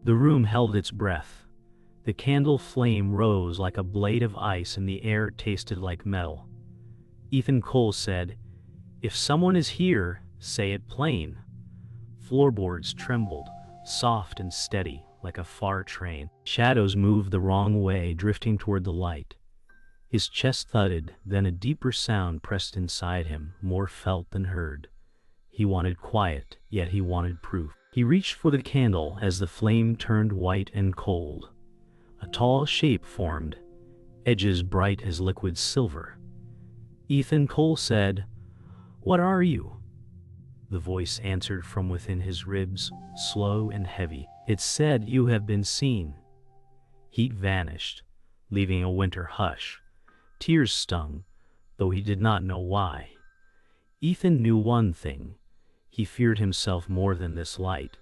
The room held its breath. The candle flame rose like a blade of ice and the air tasted like metal. Ethan Cole said, "If someone is here, say it plain." Floorboards trembled, soft and steady, like a far train. Shadows moved the wrong way, drifting toward the light. His chest thudded, then a deeper sound pressed inside him, more felt than heard. He wanted quiet, yet he wanted proof. He reached for the candle as the flame turned white and cold. A tall shape formed, edges bright as liquid silver. Ethan Cole said, "What are you?" The voice answered from within his ribs, slow and heavy. It said, "You have been seen." Heat vanished, leaving a winter hush. Tears stung, though he did not know why. Ethan knew one thing. He feared himself more than this light.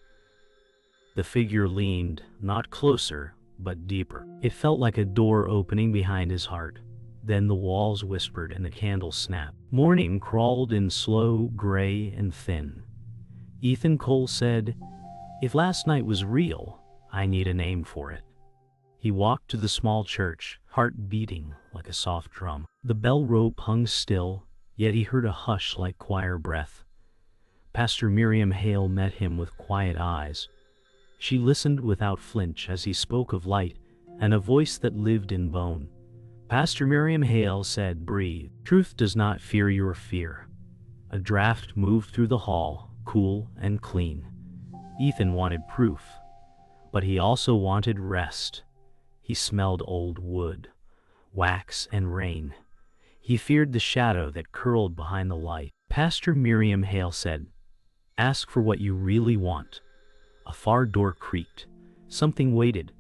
The figure leaned, not closer, but deeper. It felt like a door opening behind his heart. Then the walls whispered and the candle snapped. Morning crawled in slow, gray, and thin. Ethan Cole said, "If last night was real, I need a name for it." He walked to the small church, heart beating like a soft drum. The bell rope hung still, yet he heard a hush like choir breath. Pastor Miriam Hale met him with quiet eyes. She listened without flinch as he spoke of light and a voice that lived in bone. Pastor Miriam Hale said, "Breathe. Truth does not fear your fear." A draft moved through the hall, cool and clean. Ethan wanted proof, but he also wanted rest. He smelled old wood, wax, and rain. He feared the shadow that curled behind the light. Pastor Miriam Hale said, "Ask for what you really want." A far door creaked. Something waited,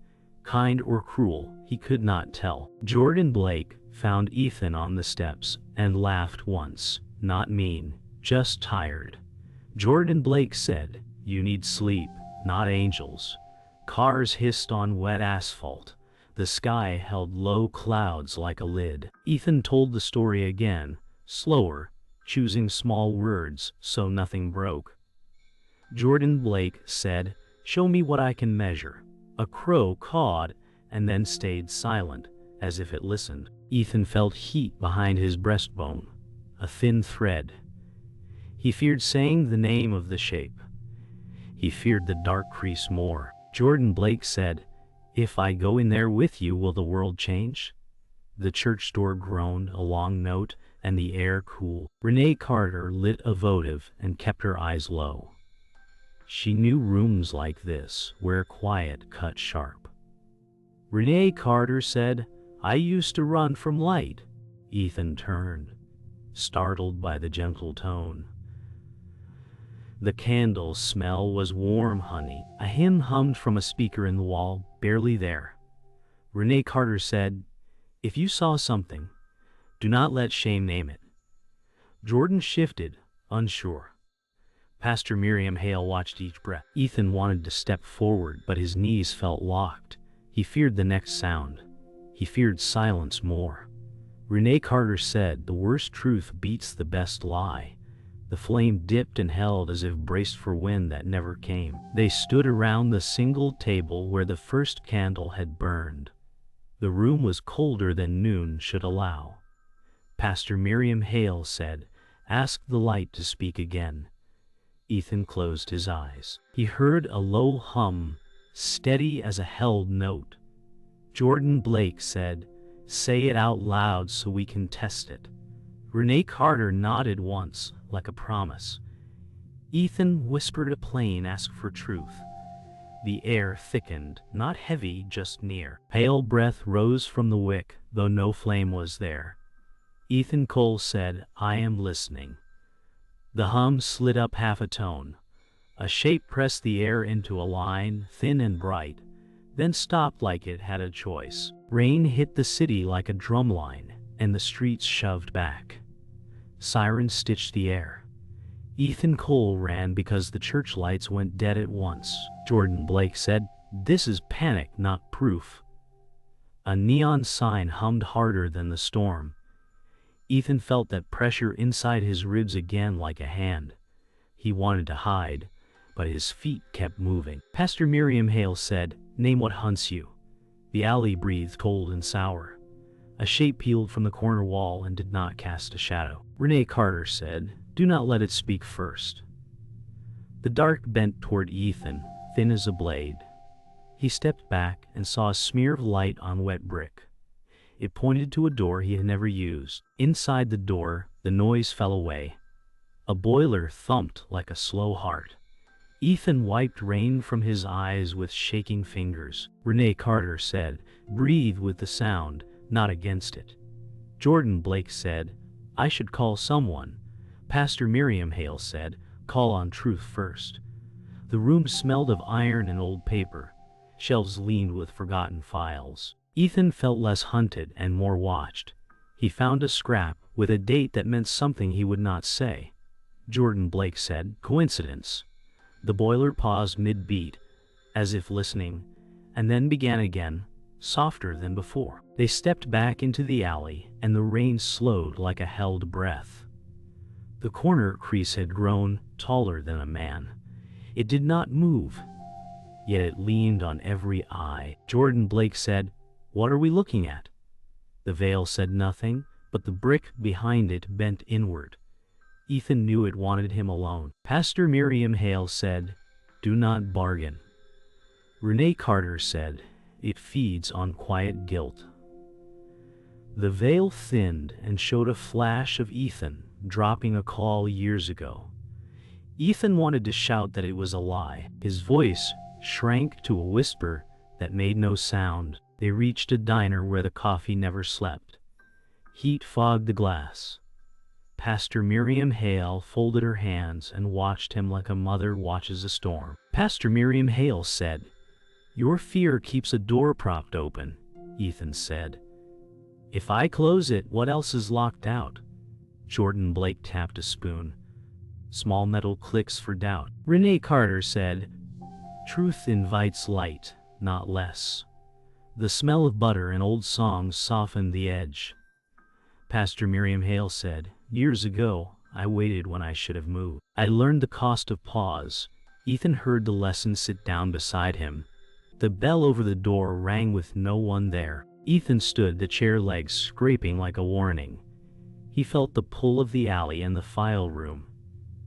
kind or cruel, he could not tell. Jordan Blake found Ethan on the steps and laughed once, not mean, just tired. Jordan Blake said, "You need sleep, not angels." Cars hissed on wet asphalt. The sky held low clouds like a lid. Ethan told the story again, slower, choosing small words so nothing broke. Jordan Blake said, "Show me what I can measure." A crow cawed and then stayed silent, as if it listened. Ethan felt heat behind his breastbone, a thin thread. He feared saying the name of the shape. He feared the dark crease more. Jordan Blake said, "If I go in there with you, will the world change?" The church door groaned a long note, and the air cooled. Renee Carter lit a votive and kept her eyes low. She knew rooms like this, where quiet cut sharp. Renee Carter said, "I used to run from light." Ethan turned, startled by the gentle tone. The candle smell was warm honey. A hymn hummed from a speaker in the wall, barely there. Renee Carter said, "If you saw something, do not let shame name it." Jordan shifted, unsure. Pastor Miriam Hale watched each breath. Ethan wanted to step forward, but his knees felt locked. He feared the next sound. He feared silence more. Renee Carter said, "The worst truth beats the best lie." The flame dipped and held as if braced for wind that never came. They stood around the single table where the first candle had burned. The room was colder than noon should allow. Pastor Miriam Hale said, "Ask the light to speak again." Ethan closed his eyes. He heard a low hum, steady as a held note. Jordan Blake said, "Say it out loud so we can test it." Renee Carter nodded once, like a promise. Ethan whispered a plain ask for truth. The air thickened, not heavy, just near. Pale breath rose from the wick, though no flame was there. Ethan Cole said, "I am listening." The hum slid up half a tone. A shape pressed the air into a line, thin and bright, then stopped like it had a choice. Rain hit the city like a drumline, and the streets shoved back. Sirens stitched the air. Ethan Cole ran because the church lights went dead at once. Jordan Blake said, "This is panic, not proof." A neon sign hummed harder than the storm. Ethan felt that pressure inside his ribs again like a hand. He wanted to hide, but his feet kept moving. Pastor Miriam Hale said, "Name what hunts you." The alley breathed cold and sour. A shape peeled from the corner wall and did not cast a shadow. Renee Carter said, "Do not let it speak first." The dark bent toward Ethan, thin as a blade. He stepped back and saw a smear of light on wet brick. It pointed to a door he had never used. Inside the door, the noise fell away. A boiler thumped like a slow heart. Ethan wiped rain from his eyes with shaking fingers. Renee Carter said, "Breathe with the sound, not against it." Jordan Blake said, "I should call someone." Pastor Miriam Hale said, "Call on truth first." The room smelled of iron and old paper. Shelves leaned with forgotten files. Ethan felt less hunted and more watched. He found a scrap with a date that meant something he would not say. Jordan Blake said, "Coincidence." The boiler paused mid-beat, as if listening, and then began again, softer than before. They stepped back into the alley, and the rain slowed like a held breath. The corner crease had grown taller than a man. It did not move, yet it leaned on every eye. Jordan Blake said, "What are we looking at?" The veil said nothing, but the brick behind it bent inward. Ethan knew it wanted him alone. Pastor Miriam Hale said, "Do not bargain." Renee Carter said, "It feeds on quiet guilt." The veil thinned and showed a flash of Ethan dropping a call years ago. Ethan wanted to shout that it was a lie. His voice shrank to a whisper that made no sound. They reached a diner where the coffee never slept. Heat fogged the glass. Pastor Miriam Hale folded her hands and watched him like a mother watches a storm. Pastor Miriam Hale said, "Your fear keeps a door propped open," Ethan said. "If I close it, what else is locked out?" Jordan Blake tapped a spoon. Small metal clicks for doubt. Renee Carter said, "Truth invites light, not less." The smell of butter and old songs softened the edge. Pastor Miriam Hale said, "Years ago, I waited when I should have moved. I learned the cost of pause." Ethan heard the lesson sit down beside him. The bell over the door rang with no one there. Ethan stood, the chair legs scraping like a warning. He felt the pull of the alley and the file room,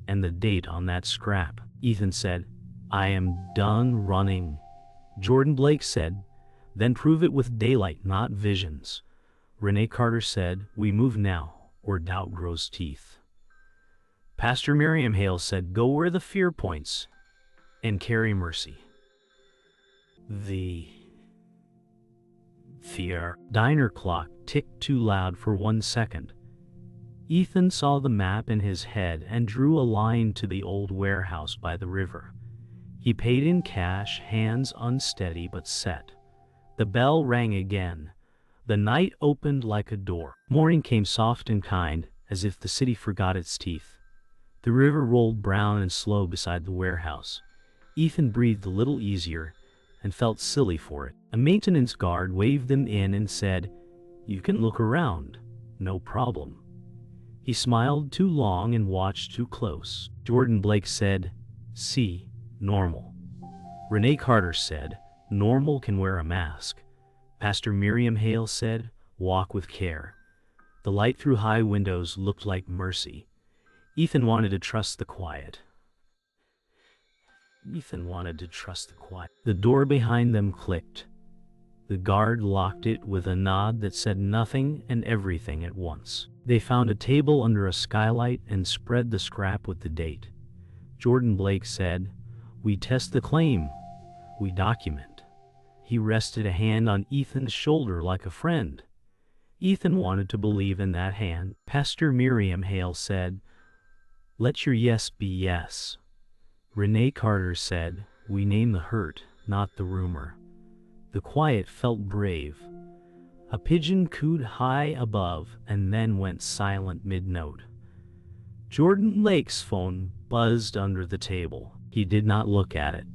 and the date on that scrap. Ethan said, "I am done running." Jordan Blake said, "Then prove it with daylight, not visions." Renee Carter said, "We move now, or doubt grows teeth." Pastor Miriam Hale said, "Go where the fear points, and carry mercy." The fear diner clock ticked too loud for 1 second. Ethan saw the map in his head and drew a line to the old warehouse by the river. He paid in cash, hands unsteady but set. The bell rang again. The night opened like a door. Morning came soft and kind, as if the city forgot its teeth. The river rolled brown and slow beside the warehouse. Ethan breathed a little easier and felt silly for it. A maintenance guard waved them in and said, "You can look around, no problem." He smiled too long and watched too close. Jordan Blake said, "See, normal." Renee Carter said, "Normal can wear a mask." Pastor Miriam Hale said, "Walk with care." The light through high windows looked like mercy. Ethan wanted to trust the quiet. The door behind them clicked. The guard locked it with a nod that said nothing and everything at once. They found a table under a skylight and spread the scrap with the date. Jordan Blake said, "We test the claim. We document." He rested a hand on Ethan's shoulder like a friend. Ethan wanted to believe in that hand. Pastor Miriam Hale said, "Let your yes be yes." Renee Carter said, "We name the hurt, not the rumor." The quiet felt brave. A pigeon cooed high above and then went silent mid-note. Jordan Blake's phone buzzed under the table. He did not look at it.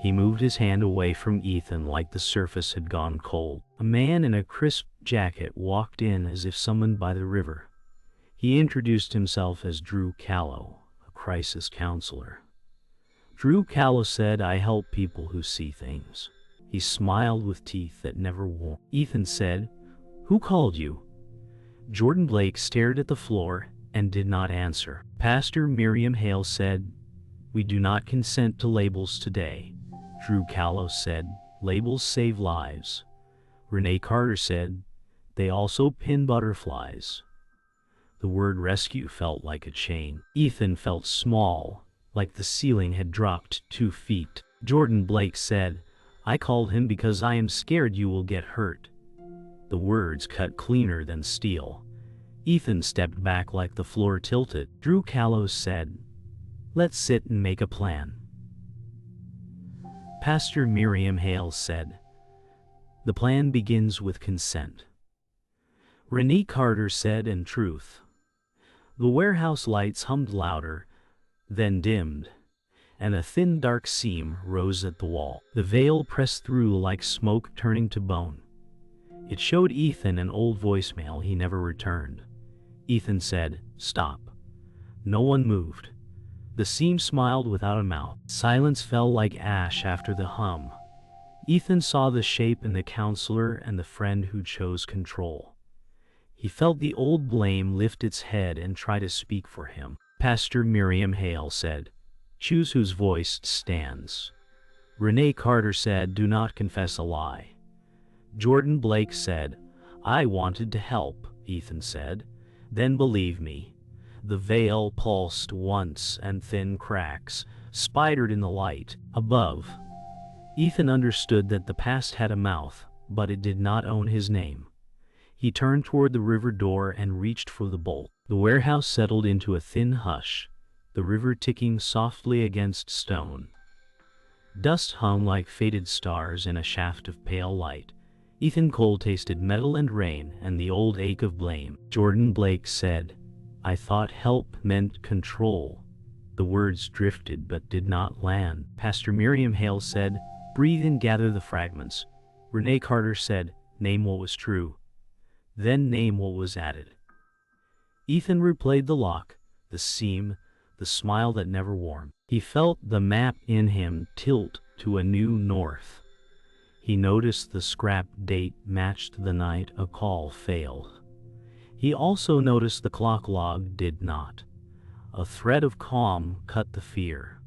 He moved his hand away from Ethan like the surface had gone cold. A man in a crisp jacket walked in as if summoned by the river. He introduced himself as Drew Callow, a crisis counselor. Drew Callow said, I help people who see things. He smiled with teeth that never wore. Ethan said, who called you? Jordan Blake stared at the floor and did not answer. Pastor Miriam Hale said, we do not consent to labels today. Drew Callow said, labels save lives. Renee Carter said, they also pin butterflies. The word rescue felt like a chain. Ethan felt small, like the ceiling had dropped 2 feet. Jordan Blake said, I called him because I am scared you will get hurt. The words cut cleaner than steel. Ethan stepped back like the floor tilted. Drew Callow said, let's sit and make a plan. Pastor Miriam Hale said, the plan begins with consent. Renee Carter said, and truth. The warehouse lights hummed louder, then dimmed, and a thin dark seam rose at the wall. The veil pressed through like smoke turning to bone. It showed Ethan an old voicemail he never returned. Ethan said, stop. No one moved. The seam smiled without a mouth. Silence fell like ash after the hum. Ethan saw the shape in the counselor and the friend who chose control. He felt the old blame lift its head and try to speak for him. Pastor Miriam Hale said, choose whose voice stands. Renee Carter said, do not confess a lie. Jordan Blake said, I wanted to help, Ethan said. Then believe me. The veil pulsed once and thin cracks spidered in the light above. Ethan understood that the past had a mouth, but it did not own his name. He turned toward the river door and reached for the bolt. The warehouse settled into a thin hush, the river ticking softly against stone. Dust hung like faded stars in a shaft of pale light. Ethan Cole tasted metal and rain and the old ache of blame. Jordan Blake said, I thought help meant control. The words drifted but did not land. Pastor Miriam Hale said, breathe and gather the fragments. Renee Carter said, name what was true. Then name what was added. Ethan replayed the lock, the seam, the smile that never warmed. He felt the map in him tilt to a new north. He noticed the scrap date matched the night a call failed. He also noticed the clock log did not. A thread of calm cut the fear.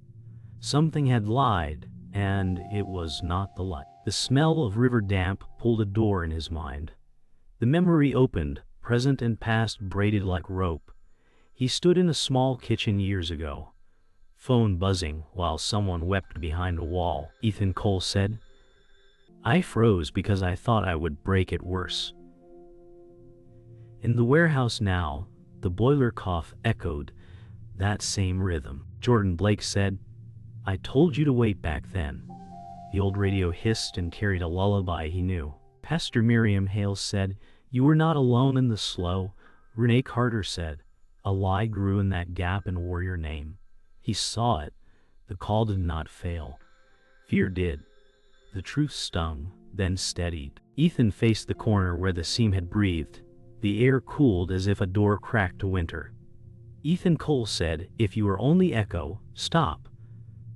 Something had lied, and it was not the light. The smell of river damp pulled a door in his mind. The memory opened, present and past braided like rope. He stood in a small kitchen years ago. Phone buzzing while someone wept behind a wall. Ethan Cole said, I froze because I thought I would break it worse. In the warehouse now, the boiler cough echoed that same rhythm. Jordan Blake said, I told you to wait back then. The old radio hissed and carried a lullaby he knew. Pastor Miriam Hale said, you were not alone in the slow. Renee Carter said, a lie grew in that gap and wore your name. He saw it. The call did not fail. Fear did. The truth stung, then steadied. Ethan faced the corner where the seam had breathed. The air cooled as if a door cracked to winter. Ethan Cole said, if you are only echo, stop.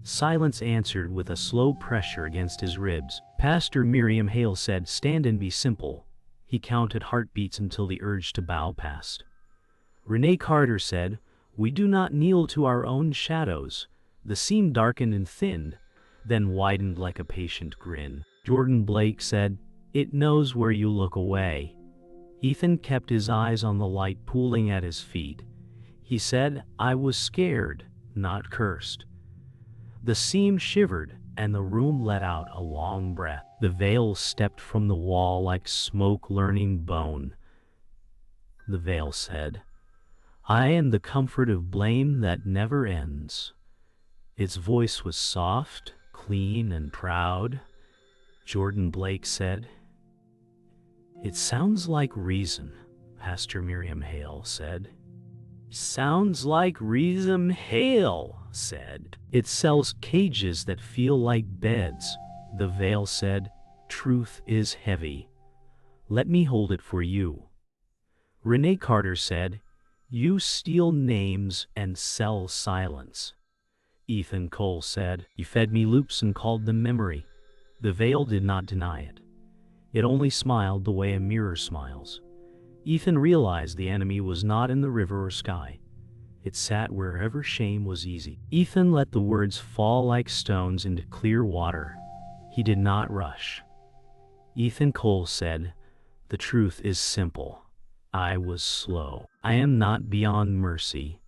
Silence answered with a slow pressure against his ribs. Pastor Miriam Hale said, stand and be simple. He counted heartbeats until the urge to bow passed. Renee Carter said, we do not kneel to our own shadows. The seam darkened and thinned, then widened like a patient grin. Jordan Blake said, it knows where you look away. Ethan kept his eyes on the light pooling at his feet. He said, I was scared, not cursed. The seam shivered, and the room let out a long breath. The veil stepped from the wall like smoke-learning bone. The veil said, I am the comfort of blame that never ends. Its voice was soft, clean, and proud. Jordan Blake said, it sounds like reason, Pastor Miriam Hale said. Sounds like reason, Hale said. It sells cages that feel like beds. The veil said, truth is heavy. Let me hold it for you. Renee Carter said, you steal names and sell silence. Ethan Cole said. You fed me loops and called them memory. The veil did not deny it. It only smiled the way a mirror smiles. Ethan realized the enemy was not in the river or sky. It sat wherever shame was easy. Ethan let the words fall like stones into clear water. He did not rush. Ethan Cole said, "The truth is simple. I was slow. I am not beyond mercy."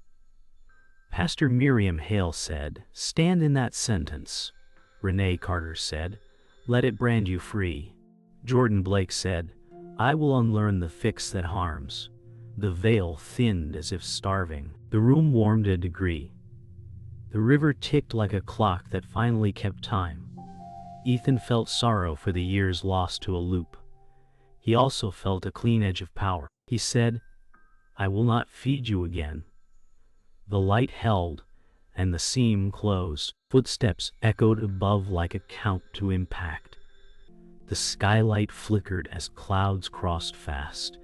Pastor Miriam Hale said, "Stand in that sentence." Renee Carter said, "Let it brand you free." Jordan Blake said, "I will unlearn the fix that harms." The veil thinned as if starving. The room warmed a degree. The river ticked like a clock that finally kept time. Ethan felt sorrow for the years lost to a loop. He also felt a clean edge of power. He said, "I will not feed you again." The light held, and the seam closed. Footsteps echoed above like a count to impact. The skylight flickered as clouds crossed fast.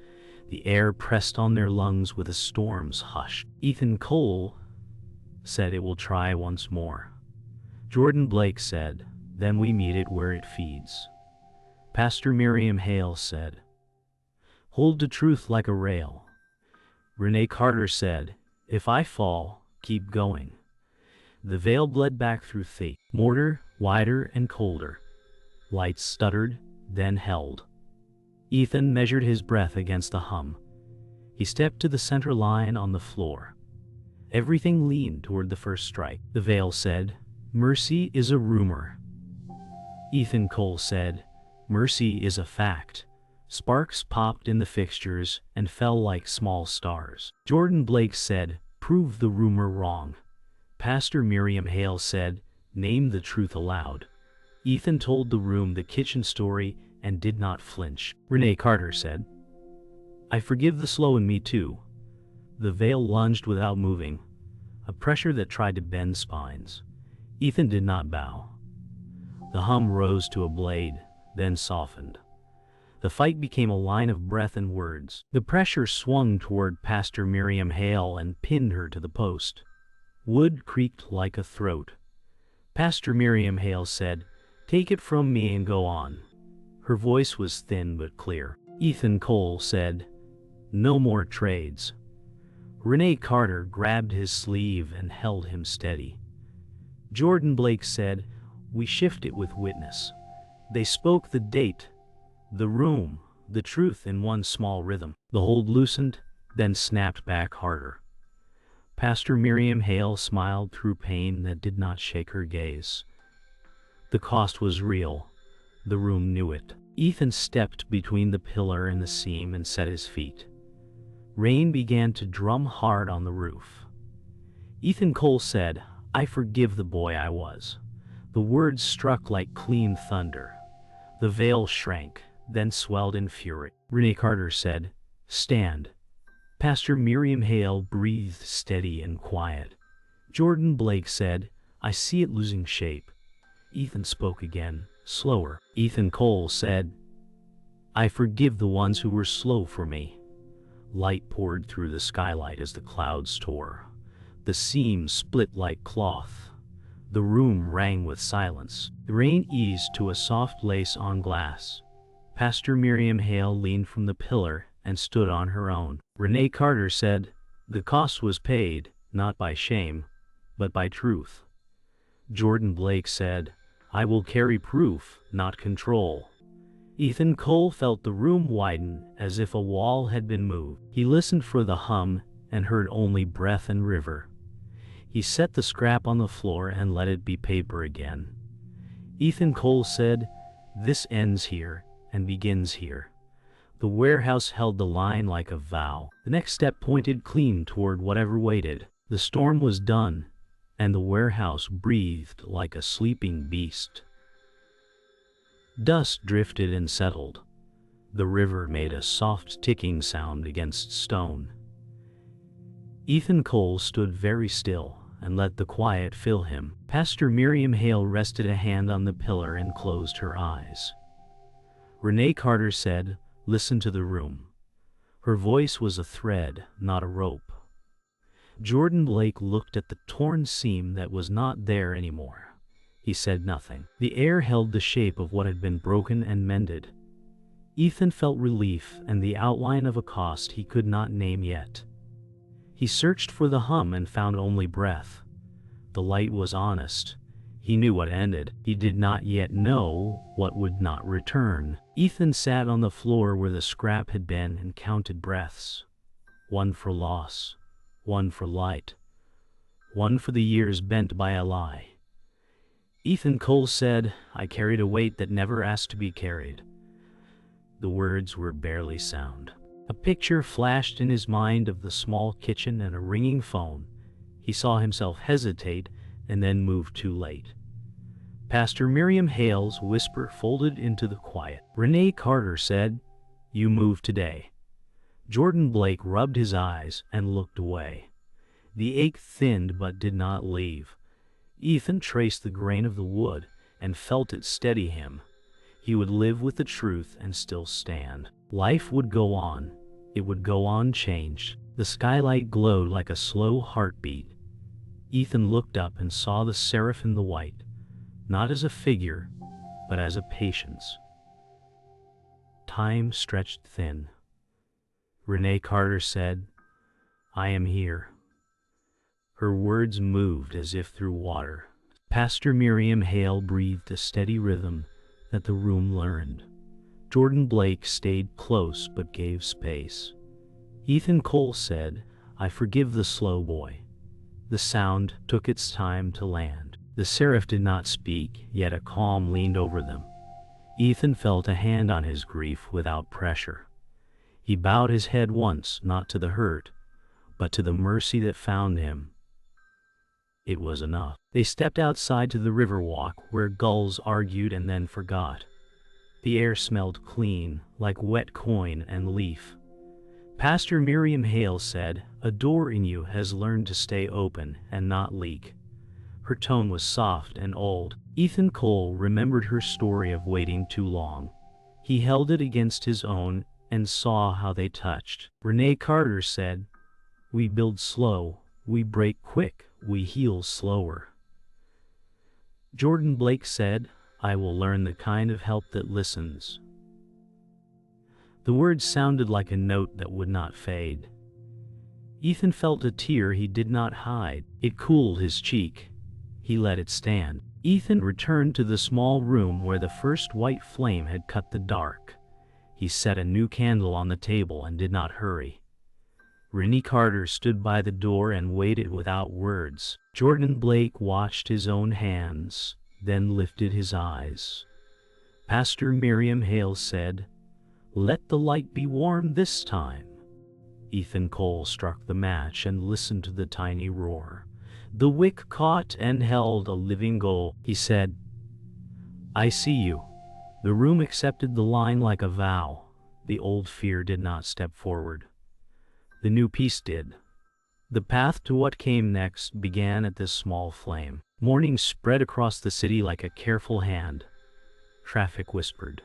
The air pressed on their lungs with a storm's hush. Ethan Cole said, "It will try once more." Jordan Blake said, "Then we meet it where it feeds." Pastor Miriam Hale said, "Hold to truth like a rail." Renee Carter said, "If I fall, keep going." The veil bled back through thick mortar, wider and colder. Lights stuttered, then held. Ethan measured his breath against the hum. He stepped to the center line on the floor. Everything leaned toward the first strike. The veil said, "Mercy is a rumor." Ethan Cole said, "Mercy is a fact." Sparks popped in the fixtures and fell like small stars. Jordan Blake said, "Prove the rumor wrong." Pastor Miriam Hale said, "Name the truth aloud." Ethan told the room the kitchen story and did not flinch. Renee Carter said, "I forgive the slow in me too." The veil lunged without moving, a pressure that tried to bend spines. Ethan did not bow. The hum rose to a blade, then softened. The fight became a line of breath and words. The pressure swung toward Pastor Miriam Hale and pinned her to the post. Wood creaked like a throat. Pastor Miriam Hale said, "Take it from me and go on." Her voice was thin but clear. Ethan Cole said, "No more trades." Renee Carter grabbed his sleeve and held him steady. Jordan Blake said, "We shift it with witness." They spoke the date, the room, the truth in one small rhythm. The hold loosened, then snapped back harder. Pastor Miriam Hale smiled through pain that did not shake her gaze. The cost was real. The room knew it. Ethan stepped between the pillar and the seam and set his feet. Rain began to drum hard on the roof. Ethan Cole said, "I forgive the boy I was." The words struck like clean thunder. The veil shrank, then swelled in fury. Renee Carter said, "Stand." Pastor Miriam Hale breathed steady and quiet. Jordan Blake said, "I see it losing shape." Ethan spoke again, slower. Ethan Cole said, "I forgive the ones who were slow for me." Light poured through the skylight as the clouds tore. The seam split like cloth. The room rang with silence. The rain eased to a soft lace on glass. Pastor Miriam Hale leaned from the pillar and stood on her own. Renee Carter said, "The cost was paid, not by shame, but by truth." Jordan Blake said, "I will carry proof, not control." Ethan Cole felt the room widen as if a wall had been moved. He listened for the hum and heard only breath and river. He set the scrap on the floor and let it be paper again. Ethan Cole said, "This ends here and begins here." The warehouse held the line like a vow. The next step pointed clean toward whatever waited. The storm was done, and the warehouse breathed like a sleeping beast. Dust drifted and settled. The river made a soft ticking sound against stone. Ethan Cole stood very still and let the quiet fill him. Pastor Miriam Hale rested a hand on the pillar and closed her eyes. Renee Carter said, "Listen to the room." Her voice was a thread, not a rope. Jordan Blake looked at the torn seam that was not there anymore. He said nothing. The air held the shape of what had been broken and mended. Ethan felt relief and the outline of a cost he could not name yet. He searched for the hum and found only breath. The light was honest. He knew what ended. He did not yet know what would not return. Ethan sat on the floor where the scrap had been and counted breaths. One for loss, one for light, one for the years bent by a lie. Ethan Cole said, "I carried a weight that never asked to be carried." The words were barely sound. A picture flashed in his mind of the small kitchen and a ringing phone. He saw himself hesitate and then move too late. Pastor Miriam Hale's whisper folded into the quiet. Renee Carter said, "You moved today." Jordan Blake rubbed his eyes and looked away. The ache thinned but did not leave. Ethan traced the grain of the wood and felt it steady him. He would live with the truth and still stand. Life would go on. It would go on changed. The skylight glowed like a slow heartbeat. Ethan looked up and saw the seraph in the white, not as a figure, but as a patience. Time stretched thin. Renee Carter said, "I am here." Her words moved as if through water. Pastor Miriam Hale breathed a steady rhythm that the room learned. Jordan Blake stayed close but gave space. Ethan Cole said, "I forgive the slow boy." The sound took its time to land. The seraph did not speak, yet a calm leaned over them. Ethan felt a hand on his grief without pressure. He bowed his head once, not to the hurt, but to the mercy that found him. It was enough. They stepped outside to the riverwalk where gulls argued and then forgot. The air smelled clean, like wet coin and leaf. Pastor Miriam Hale said, "A door in you has learned to stay open and not leak." Her tone was soft and old. Ethan Cole remembered her story of waiting too long. He held it against his own and saw how they touched. Renee Carter said, "We build slow, we break quick, we heal slower." Jordan Blake said, "I will learn the kind of help that listens." The words sounded like a note that would not fade. Ethan felt a tear he did not hide. It cooled his cheek. He let it stand. Ethan returned to the small room where the first white flame had cut the dark. He set a new candle on the table and did not hurry. Renee Carter stood by the door and waited without words. Jordan Blake watched his own hands, then lifted his eyes. Pastor Miriam Hale said, "Let the light be warm this time." Ethan Cole struck the match and listened to the tiny roar. The wick caught and held a living goal. He said, "I see you." The room accepted the line like a vow. The old fear did not step forward. The new peace did. The path to what came next began at this small flame. Morning spread across the city like a careful hand. Traffic whispered.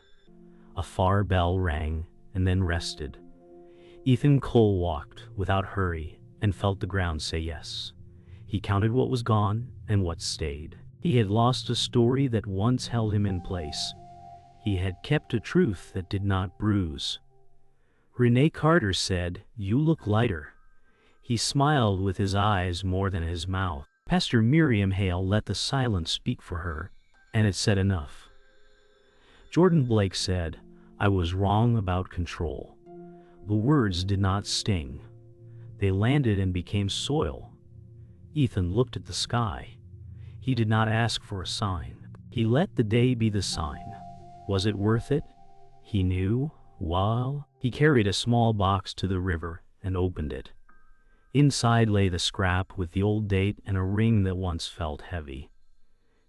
A far bell rang and then rested. Ethan Cole walked without hurry and felt the ground say yes. He counted what was gone and what stayed. He had lost a story that once held him in place. He had kept a truth that did not bruise. Renee Carter said, "You look lighter." He smiled with his eyes more than his mouth. Pastor Miriam Hale let the silence speak for her, and it said enough. Jordan Blake said, "I was wrong about control." The words did not sting. They landed and became soil. Ethan looked at the sky. He did not ask for a sign. He let the day be the sign. Was it worth it? He knew. While he carried a small box to the river and opened it. Inside lay the scrap with the old date and a ring that once felt heavy.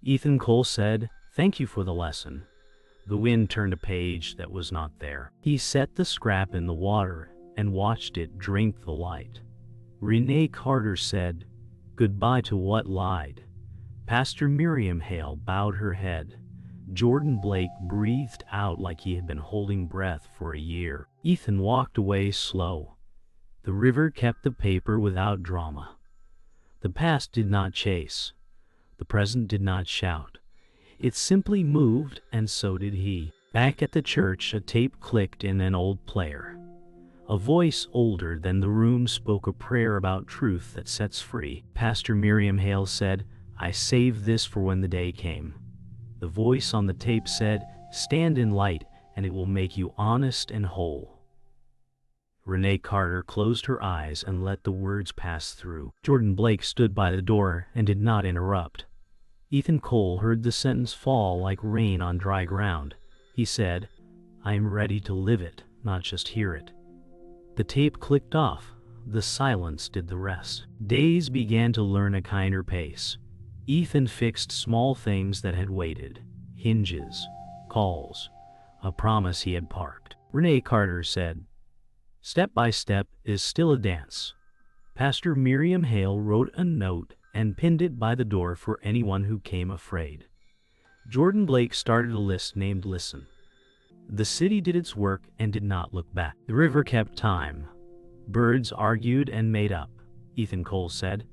Ethan Cole said, "Thank you for the lesson." The wind turned a page that was not there. He set the scrap in the water and watched it drink the light. Renee Carter said, "Goodbye to what lied." Pastor Miriam Hale bowed her head. Jordan Blake breathed out like he had been holding breath for a year. Ethan walked away slow. The river kept the paper without drama. The past did not chase. The present did not shout. It simply moved, and so did he. Back at the church, a tape clicked in an old player. A voice older than the room spoke a prayer about truth that sets free. Pastor Miriam Hale said, "I saved this for when the day came." The voice on the tape said, "Stand in light, and it will make you honest and whole." Renee Carter closed her eyes and let the words pass through. Jordan Blake stood by the door and did not interrupt. Ethan Cole heard the sentence fall like rain on dry ground. He said, "I am ready to live it, not just hear it." The tape clicked off. The silence did the rest. Days began to learn a kinder pace. Ethan fixed small things that had waited. Hinges, calls, a promise he had parked. Renee Carter said, "Step by step is still a dance." Pastor Miriam Hale wrote a note and pinned it by the door for anyone who came afraid. Jordan Blake started a list named Listen. The city did its work and did not look back. The river kept time. Birds argued and made up. Ethan Cole said,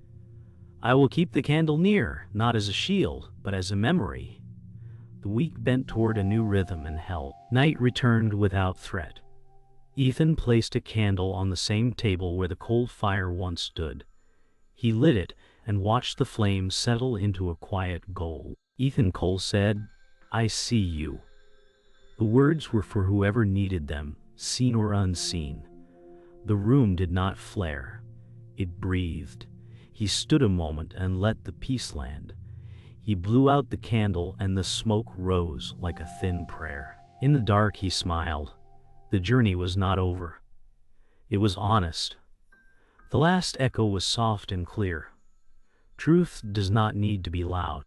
"I will keep the candle near, not as a shield, but as a memory." The week bent toward a new rhythm and held. Night returned without threat. Ethan placed a candle on the same table where the cold fire once stood. He lit it and watched the flames settle into a quiet gold. Ethan Cole said, "I see you." The words were for whoever needed them, seen or unseen. The room did not flare. It breathed. He stood a moment and let the peace land. He blew out the candle and the smoke rose like a thin prayer. In the dark he smiled. The journey was not over. It was honest. The last echo was soft and clear. Truth does not need to be loud.